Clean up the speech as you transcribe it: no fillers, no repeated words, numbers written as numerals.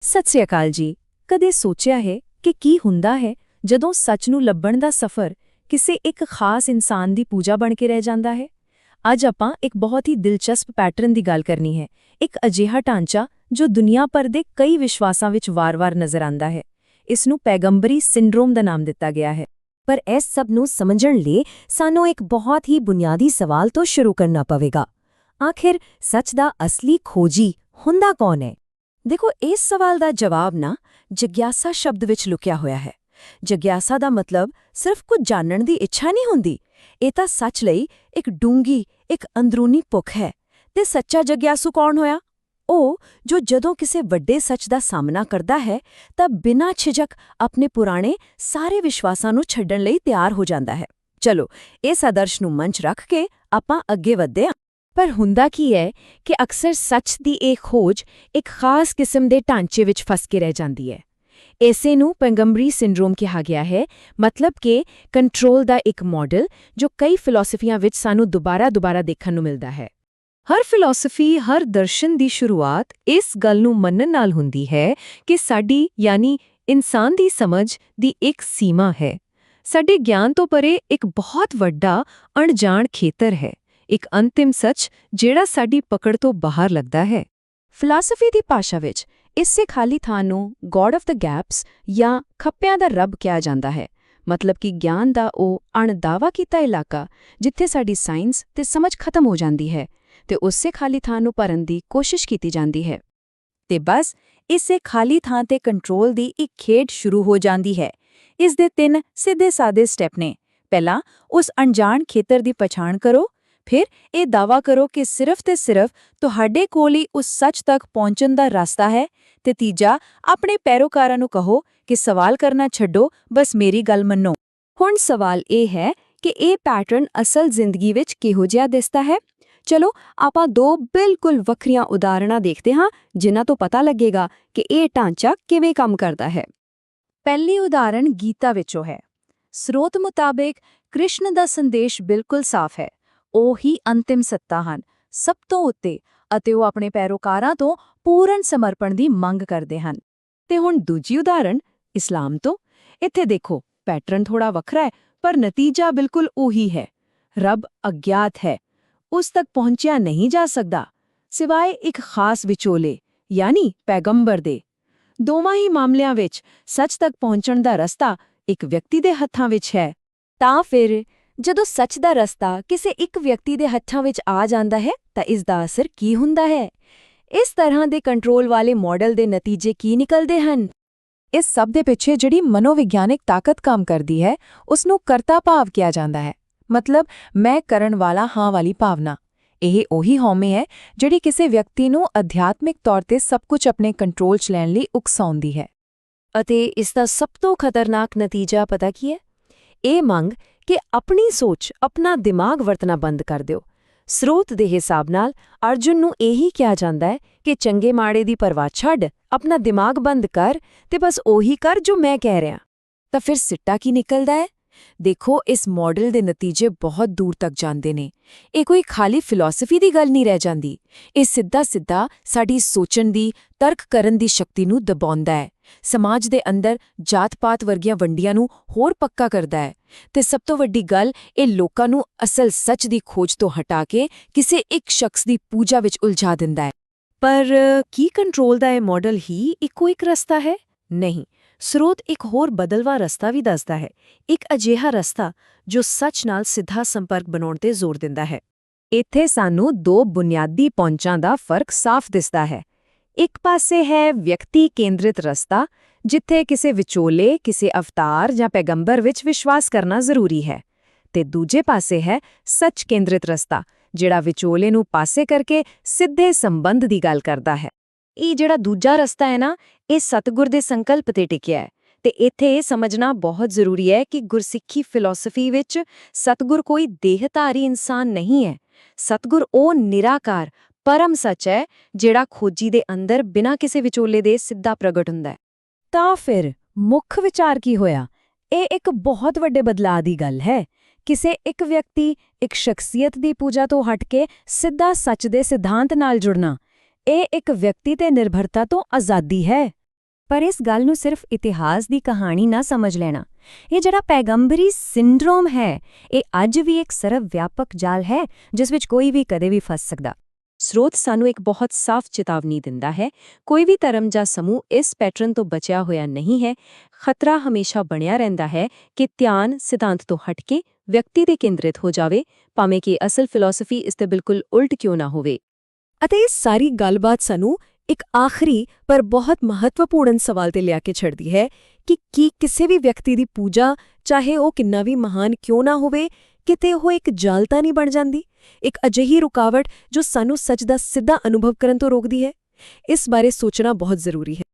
ਸਤਿ ਸ੍ਰੀ ਅਕਾਲ ਜੀ। ਕਦੇ ਸੋਚਿਆ ਹੈ ਕਿ ਕੀ ਹੁੰਦਾ ਹੈ ਜਦੋਂ ਸੱਚ ਨੂੰ ਲੱਭਣ ਦਾ ਸਫ਼ਰ ਕਿਸੇ ਇੱਕ ਖਾਸ ਇਨਸਾਨ ਦੀ ਪੂਜਾ ਬਣ ਕੇ ਰਹਿ ਜਾਂਦਾ ਹੈ? ਅੱਜ ਆਪਾਂ ਇੱਕ ਬਹੁਤ ਹੀ ਦਿਲਚਸਪ ਪੈਟਰਨ ਦੀ ਗੱਲ ਕਰਨੀ ਹੈ, ਇੱਕ ਅਜਿਹਾ ਢਾਂਚਾ ਜੋ ਦੁਨੀਆ ਭਰ ਦੇ ਕਈ ਵਿਸ਼ਵਾਸਾਂ ਵਿੱਚ ਵਾਰ-ਵਾਰ ਨਜ਼ਰ ਆਉਂਦਾ ਹੈ। ਇਸ ਨੂੰ ਪੈਗੰਬਰੀ ਸਿੰਡਰੋਮ ਦਾ ਨਾਮ ਦਿੱਤਾ ਗਿਆ ਹੈ। ਪਰ ਇਸ ਸਭ ਨੂੰ ਸਮਝਣ ਲਈ ਸਾਨੂੰ ਇੱਕ ਬਹੁਤ ਹੀ ਬੁਨਿਆਦੀ ਸਵਾਲ ਤੋਂ ਸ਼ੁਰੂ ਕਰਨਾ ਪਵੇਗਾ। ਆਖਿਰ ਸੱਚ ਦਾ ਅਸਲੀ ਖੋਜੀ ਹੁੰਦਾ ਕੌਣ ਹੈ? ਦੇਖੋ, ਇਸ ਸਵਾਲ ਦਾ ਜਵਾਬ ਨਾ ਜਿਗਿਆਸਾ ਸ਼ਬਦ ਵਿੱਚ ਲੁਕਿਆ ਹੋਇਆ ਹੈ। ਜਿਗਿਆਸਾ ਦਾ ਮਤਲਬ ਸਿਰਫ ਕੁਝ ਜਾਣਨ ਦੀ ਇੱਛਾ ਨਹੀਂ ਹੁੰਦੀ। ਇਹ ਤਾਂ ਸੱਚ ਲਈ ਇੱਕ ਡੂੰਗੀ, ਇੱਕ ਅੰਦਰੂਨੀ ਭੁੱਖ ਹੈ। ਤੇ ਸੱਚਾ ਜਿਗਿਆਸੂ ਕੌਣ ਹੋਇਆ? ਉਹ ਜੋ ਜਦੋਂ ਕਿਸੇ ਵੱਡੇ ਸੱਚ ਦਾ ਸਾਹਮਣਾ ਕਰਦਾ ਹੈ ਤਾਂ ਬਿਨਾਂ ਝਿਜਕ ਆਪਣੇ ਪੁਰਾਣੇ ਸਾਰੇ ਵਿਸ਼ਵਾਸਾਂ ਨੂੰ ਛੱਡਣ ਲਈ ਤਿਆਰ ਹੋ ਜਾਂਦਾ ਹੈ। ਚਲੋ, ਇਸ ਆਦਰਸ਼ ਨੂੰ ਮੰਚ ਰੱਖ ਕੇ ਆਪਾਂ ਅੱਗੇ ਵਧਦੇ ਹਾਂ। ਪਰ ਹੁੰਦਾ ਕੀ ਹੈ ਕਿ ਅਕਸਰ ਸੱਚ ਦੀ ਇਹ ਖੋਜ ਇੱਕ ਖਾਸ ਕਿਸਮ ਦੇ ਢਾਂਚੇ ਵਿੱਚ ਫਸ ਕੇ ਰਹਿ ਜਾਂਦੀ ਹੈ। ਇਸੇ ਨੂੰ ਪੈਗੰਬਰੀ ਸਿੰਡਰੋਮ ਕਿਹਾ ਗਿਆ ਹੈ, ਮਤਲਬ ਕਿ ਕੰਟਰੋਲ ਦਾ ਇੱਕ ਮਾਡਲ ਜੋ ਕਈ ਫਿਲਾਸਫੀਆਂ ਵਿੱਚ ਸਾਨੂੰ ਦੁਬਾਰਾ ਦੇਖਣ ਨੂੰ ਮਿਲਦਾ ਹੈ। ਹਰ ਫਿਲਾਸਫੀ, ਹਰ ਦਰਸ਼ਨ ਦੀ ਸ਼ੁਰੂਆਤ ਇਸ ਗੱਲ ਨੂੰ ਮੰਨਣ ਨਾਲ ਹੁੰਦੀ ਹੈ ਕਿ ਸਾਡੀ ਯਾਨੀ ਇਨਸਾਨ ਦੀ ਸਮਝ ਦੀ ਇੱਕ ਸੀਮਾ ਹੈ। ਸਾਡੇ ਗਿਆਨ ਤੋਂ ਪਰੇ ਇੱਕ ਬਹੁਤ ਵੱਡਾ ਅਣਜਾਣ ਖੇਤਰ ਹੈ, ਇੱਕ ਅੰਤਿਮ ਸੱਚ ਜਿਹੜਾ ਸਾਡੀ ਪਕੜ ਤੋਂ ਬਾਹਰ ਲੱਗਦਾ ਹੈ। ਫਿਲਾਸਫੀ ਦੀ ਭਾਸ਼ਾ ਵਿੱਚ ਇਸੇ ਖਾਲੀ ਥਾਂ ਨੂੰ ਗॉड ਆਫ ਦ ਗੈਪਸ ਜਾਂ ਖੱਪਿਆਂ ਦਾ ਰੱਬ ਕਿਹਾ ਜਾਂਦਾ ਹੈ, ਮਤਲਬ ਕਿ ਗਿਆਨ ਦਾ ਉਹ ਅਣਦਾਵਾ ਕੀਤਾ ਇਲਾਕਾ ਜਿੱਥੇ ਸਾਡੀ ਸਾਇੰਸ ਤੇ ਸਮਝ ਖਤਮ ਹੋ ਜਾਂਦੀ ਹੈ ਤੇ ਉਸੇ ਖਾਲੀ ਥਾਂ ਨੂੰ ਭਰਨ ਦੀ ਕੋਸ਼ਿਸ਼ ਕੀਤੀ ਜਾਂਦੀ ਹੈ। ਤੇ ਬਸ ਇਸੇ ਖਾਲੀ ਥਾਂ ਤੇ ਕੰਟਰੋਲ ਦੀ ਇੱਕ ਖੇਡ ਸ਼ੁਰੂ ਹੋ ਜਾਂਦੀ ਹੈ। ਇਸ ਦੇ 3 ਸਿੱਧੇ-ਸਾਦੇ ਸਟੈਪ ਨੇ। ਪਹਿਲਾ, ਉਸ ਅਣਜਾਣ ਖੇਤਰ ਦੀ ਪਛਾਣ ਕਰੋ। ਫਿਰ ਇਹ ਦਾਅਵਾ ਕਰੋ ਕਿ ਸਿਰਫ ਤੇ ਸਿਰਫ ਤੁਹਾਡੇ ਕੋਲ ਹੀ ਉਸ ਸੱਚ ਤੱਕ ਪਹੁੰਚਣ ਦਾ ਰਸਤਾ ਹੈ। ਤੇ ਤੀਜਾ, ਆਪਣੇ ਪੈਰੋਕਾਰਾਂ ਨੂੰ ਕਹੋ ਕਿ ਸਵਾਲ ਕਰਨਾ ਛੱਡੋ, ਬਸ ਮੇਰੀ ਗੱਲ ਮੰਨੋ। ਹੁਣ ਸਵਾਲ ਇਹ ਹੈ ਕਿ ਇਹ ਪੈਟਰਨ ਅਸਲ ਜ਼ਿੰਦਗੀ ਵਿੱਚ ਕਿਹੋ ਜਿਹਾ ਦਿਸਦਾ ਹੈ? ਚਲੋ, ਆਪਾਂ 2 ਬਿਲਕੁਲ ਵੱਖਰੀਆਂ ਉਦਾਹਰਣਾਂ ਦੇਖਦੇ ਹਾਂ ਜਿਨ੍ਹਾਂ ਤੋਂ ਪਤਾ ਲੱਗੇਗਾ ਕਿ ਇਹ ਢਾਂਚਾ ਕਿਵੇਂ ਕੰਮ ਕਰਦਾ ਹੈ। ਪਹਿਲੀ ਉਦਾਹਰਣ ਗੀਤਾ ਵਿੱਚੋਂ ਹੈ। ਸਰੋਤ ਮੁਤਾਬਿਕ ਕ੍ਰਿਸ਼ਨ ਦਾ ਸੰਦੇਸ਼ ਬਿਲਕੁਲ ਸਾਫ਼ ਹੈ। ਉਹ ਹੀ ਅੰਤਿਮ ਸੱਤਾ ਹਨ, ਸਭ ਤੋਂ ਉੱਤੇ, ਅਤੇ ਉਹ ਆਪਣੇ ਪੈਰੋਕਾਰਾਂ ਤੋਂ ਪੂਰਨ ਸਮਰਪਣ ਦੀ ਮੰਗ ਕਰਦੇ ਹਨ। ਤੇ ਹੁਣ ਦੂਜੀ ਉਦਾਹਰਣ ਇਸਲਾਮ ਤੋਂ। ਇੱਥੇ ਦੇਖੋ, ਪੈਟਰਨ ਥੋੜਾ ਵੱਖਰਾ ਹੈ ਪਰ ਨਤੀਜਾ ਬਿਲਕੁਲ ਉਹੀ ਹੈ। ਰੱਬ ਅਗਿਆਤ ਹੈ, ਉਸ ਤੱਕ ਪਹੁੰਚਿਆ ਨਹੀਂ ਜਾ ਸਕਦਾ ਸਿਵਾਏ ਇੱਕ ਖਾਸ ਵਿਚੋਲੇ ਯਾਨੀ ਪੈਗੰਬਰ ਦੇ। ਦੋਵਾਂ ਹੀ ਮਾਮਲਿਆਂ ਵਿੱਚ ਸੱਚ ਤੱਕ ਪਹੁੰਚਣ ਦਾ ਰਸਤਾ ਇੱਕ ਵਿਅਕਤੀ ਦੇ ਹੱਥਾਂ ਵਿੱਚ ਹੈ। ਤਾਂ ਫਿਰ ਜਦੋਂ ਸੱਚ ਦਾ ਰਸਤਾ ਕਿਸੇ ਇੱਕ ਵਿਅਕਤੀ ਦੇ ਹੱਥਾਂ ਵਿੱਚ ਆ ਜਾਂਦਾ ਹੈ ਤਾਂ ਇਸ ਦਾ ਅਸਰ ਕੀ ਹੁੰਦਾ ਹੈ? ਇਸ ਤਰ੍ਹਾਂ ਦੇ ਕੰਟਰੋਲ ਵਾਲੇ ਮਾਡਲ ਦੇ ਨਤੀਜੇ ਕੀ ਨਿਕਲਦੇ ਹਨ? ਇਸ ਸਭ ਦੇ ਪਿੱਛੇ ਜਿਹੜੀ ਮਨੋਵਿਗਿਆਨਿਕ ਤਾਕਤ ਕੰਮ ਕਰਦੀ ਹੈ ਉਸ ਨੂੰ ਕਰਤਾ ਭਾਵ ਕਿਹਾ ਜਾਂਦਾ ਹੈ, ਮਤਲਬ ਮੈਂ ਕਰਨ ਵਾਲਾ ਹਾਂ ਵਾਲੀ ਭਾਵਨਾ। ਇਹ ਉਹੀ ਹਉਮੈ ਹੈ ਜਿਹੜੀ ਕਿਸੇ ਵਿਅਕਤੀ ਨੂੰ ਅਧਿਆਤਮਿਕ ਤੌਰ ਤੇ ਸਭ ਕੁਝ ਆਪਣੇ ਕੰਟਰੋਲ 'ਚ ਲੈਣ ਲਈ ਉਕਸਾਉਂਦੀ ਹੈ। ਅਤੇ ਇਸ ਦਾ ਸਭ ਤੋਂ ਖਤਰਨਾਕ ਨਤੀਜਾ ਪਤਾ ਕੀ ਹੈ? ਇਹ ਮੰਗ ਕਿ ਆਪਣੀ ਸੋਚ, ਆਪਣਾ ਦਿਮਾਗ ਵਰਤਣਾ ਬੰਦ ਕਰ ਦਿਓ। ਸਰੋਤ ਦੇ ਹਿਸਾਬ ਨਾਲ ਅਰਜੁਨ ਨੂੰ ਇਹੀ ਕਿਹਾ ਜਾਂਦਾ ਹੈ ਕਿ ਚੰਗੇ ਮਾੜੇ ਦੀ ਪਰਵਾਹ ਛੱਡ, ਆਪਣਾ ਦਿਮਾਗ ਬੰਦ ਕਰ ਤੇ ਬਸ ਉਹੀ ਕਰ ਜੋ ਮੈਂ ਕਹਿ ਰਿਹਾ। ਤਾਂ ਫਿਰ ਸਿੱਟਾ ਕੀ ਨਿਕਲਦਾ ਹੈ? ਦੇਖੋ, ਇਸ ਮਾਡਲ ਦੇ ਨਤੀਜੇ ਬਹੁਤ ਦੂਰ ਤੱਕ ਜਾਂਦੇ ਨੇ। ਇਹ ਕੋਈ ਖਾਲੀ ਫਿਲਾਸਫੀ ਦੀ ਗੱਲ ਨਹੀਂ ਰਹਿ ਜਾਂਦੀ। ਇਹ ਸਿੱਧਾ ਸਾਡੀ ਸੋਚਣ ਦੀ, ਤਰਕ ਕਰਨ ਦੀ ਸ਼ਕਤੀ ਨੂੰ ਦਬਾਉਂਦਾ ਹੈ। ਸਮਾਜ ਦੇ ਅੰਦਰ ਜਾਤ-ਪਾਤ ਵਰਗੀਆਂ ਵੰਡੀਆਂ ਨੂੰ ਹੋਰ ਪੱਕਾ ਕਰਦਾ ਹੈ। ਤੇ ਸਭ ਤੋਂ ਵੱਡੀ ਗੱਲ, ਇਹ ਲੋਕਾਂ ਨੂੰ ਅਸਲ ਸੱਚ ਦੀ ਖੋਜ ਤੋਂ ਹਟਾ ਕੇ ਕਿਸੇ ਇੱਕ ਸ਼ਖਸ ਦੀ ਪੂਜਾ ਵਿੱਚ ਉਲਝਾ ਦਿੰਦਾ ਹੈ। ਪਰ ਕੀ ਕੰਟਰੋਲ ਦਾ ਇਹ ਮਾਡਲ ਹੀ ਇੱਕੋ ਇੱਕ ਰਸਤਾ ਹੈ? ਨਹੀਂ। ਸਰੋਤ ਇੱਕ ਹੋਰ ਬਦਲਵਾਂ ਰਸਤਾ ਵੀ ਦੱਸਦਾ ਹੈ, ਇੱਕ ਅਜਿਹਾ ਰਸਤਾ ਜੋ ਸੱਚ ਨਾਲ ਸਿੱਧਾ ਸੰਪਰਕ ਬਣਾਉਣ ਤੇ ਜ਼ੋਰ ਦਿੰਦਾ ਹੈ। ਇੱਥੇ ਸਾਨੂੰ 2 ਬੁਨਿਆਦੀ ਪਹੁੰਚਾਂ ਦਾ ਫਰਕ ਸਾਫ਼ ਦਿਸਦਾ ਹੈ। ਇੱਕ ਪਾਸੇ ਹੈ ਵਿਅਕਤੀ ਕੇਂਦਰਿਤ ਰਸਤਾ, ਜਿੱਥੇ ਕਿਸੇ ਵਿਚੋਲੇ, ਕਿਸੇ ਅਵਤਾਰ ਜਾਂ ਪੈਗੰਬਰ ਵਿੱਚ ਵਿਸ਼ਵਾਸ ਕਰਨਾ ਜ਼ਰੂਰੀ ਹੈ। ਤੇ ਦੂਜੇ ਪਾਸੇ ਹੈ ਸੱਚ ਕੇਂਦਰਿਤ ਰਸਤਾ, ਜਿਹੜਾ ਵਿਚੋਲੇ ਨੂੰ ਪਾਸੇ ਕਰਕੇ ਸਿੱਧੇ ਸੰਬੰਧ ਦੀ ਗੱਲ ਕਰਦਾ ਹੈ। ਇਹ ਜਿਹੜਾ ਦੂਜਾ ਰਸਤਾ ਹੈ ਨਾ, ਇਹ ਸਤਿਗੁਰ ਦੇ ਸੰਕਲਪ ਤੇ ਟਿਕਿਆ ਹੈ। ਤੇ ਇੱਥੇ ਇਹ ਸਮਝਣਾ ਬਹੁਤ ਜ਼ਰੂਰੀ ਹੈ ਕਿ ਗੁਰਸਿੱਖੀ ਫਿਲਾਸਫੀ ਵਿੱਚ ਸਤਿਗੁਰ ਕੋਈ ਦੇਹਧਾਰੀ ਇਨਸਾਨ ਨਹੀਂ ਹੈ। ਸਤਿਗੁਰ ਉਹ ਨਿਰਾਕਾਰ ਪਰਮ ਸੱਚ ਹੈ ਜਿਹੜਾ ਖੋਜੀ ਦੇ ਅੰਦਰ ਬਿਨਾਂ ਕਿਸੇ ਵਿਚੋਲੇ ਦੇ ਸਿੱਧਾ ਪ੍ਰਗਟ ਹੁੰਦਾ ਹੈ। ਤਾਂ ਫਿਰ ਮੁੱਖ ਵਿਚਾਰ ਕੀ ਹੋਇਆ? ਇਹ ਇੱਕ ਬਹੁਤ ਵੱਡੇ ਬਦਲਾਅ ਦੀ ਗੱਲ ਹੈ। ਕਿਸੇ ਇੱਕ ਵਿਅਕਤੀ, ਇੱਕ ਸ਼ਖਸੀਅਤ ਦੀ ਪੂਜਾ ਤੋਂ ਹਟ ਕੇ ਸਿੱਧਾ ਸੱਚ ਦੇ ਸਿਧਾਂਤ ਨਾਲ ਜੁੜਨਾ। ਇਹ ਇੱਕ ਵਿਅਕਤੀ ਤੇ ਨਿਰਭਰਤਾ ਤੋਂ ਆਜ਼ਾਦੀ ਹੈ। ਪਰ ਇਸ ਗੱਲ ਨੂੰ ਸਿਰਫ ਇਤਿਹਾਸ ਦੀ ਕਹਾਣੀ ਨਾ ਸਮਝ ਲੈਣਾ। ਇਹ ਜਿਹੜਾ ਪੈਗੰਬਰੀ ਸਿੰਡਰੋਮ ਹੈ, ਇਹ ਅੱਜ ਵੀ ਇੱਕ ਸਰਵ ਵਿਆਪਕ ਜਾਲ ਹੈ ਜਿਸ ਵਿੱਚ ਕੋਈ ਵੀ ਕਦੇ ਵੀ ਫਸ ਸਕਦਾ। ਸਰੋਤ ਸਾਨੂੰ ਇੱਕ ਬਹੁਤ ਸਾਫ਼ ਚੇਤਾਵਨੀ ਦਿੰਦਾ ਹੈ, ਕੋਈ ਵੀ ਧਰਮ ਜਾਂ ਸਮੂਹ ਇਸ ਪੈਟਰਨ ਤੋਂ ਬਚਿਆ ਹੋਇਆ ਨਹੀਂ ਹੈ। ਖਤਰਾ ਹਮੇਸ਼ਾ ਬਣਿਆ ਰਹਿੰਦਾ ਹੈ ਕਿ ਧਿਆਨ ਸਿਧਾਂਤ ਤੋਂ ਹਟ ਕੇ ਵਿਅਕਤੀ ਤੇ ਕੇਂਦਰਿਤ ਹੋ ਜਾਵੇ, ਭਾਵੇਂ ਕਿ ਅਸਲ ਫਿਲਾਸਫੀ ਇਸ ਦੇ ਬਿਲਕੁਲ ਉਲਟ ਕਿਉਂ ਨਾ ਹੋਵੇ। ਅਤੇ ਇਹ ਸਾਰੀ ਗੱਲਬਾਤ ਸਾਨੂੰ ਇੱਕ ਆਖਰੀ ਪਰ ਬਹੁਤ ਮਹੱਤਵਪੂਰਨ ਸਵਾਲ ਤੇ ਲਿਆ ਕੇ ਛੱਡਦੀ ਹੈ ਕਿ ਕੀ ਕਿਸੇ ਵੀ ਵਿਅਕਤੀ ਦੀ ਪੂਜਾ, ਚਾਹੇ ਉਹ ਕਿੰਨਾ ਵੀ ਮਹਾਨ ਕਿਉਂ ਨਾ ਹੋਵੇ, ਕਿਤੇ ਉਹ ਇੱਕ ਜਾਲ ਤਾਂ ਨਹੀਂ ਬਣ ਜਾਂਦੀ, ਇੱਕ ਅਜਿਹੀ ਰੁਕਾਵਟ ਜੋ ਸਾਨੂੰ ਸੱਚ ਦਾ ਸਿੱਧਾ ਅਨੁਭਵ ਕਰਨ ਤੋਂ ਰੋਕਦੀ ਹੈ। ਇਸ ਬਾਰੇ ਸੋਚਣਾ ਬਹੁਤ ਜ਼ਰੂਰੀ ਹੈ।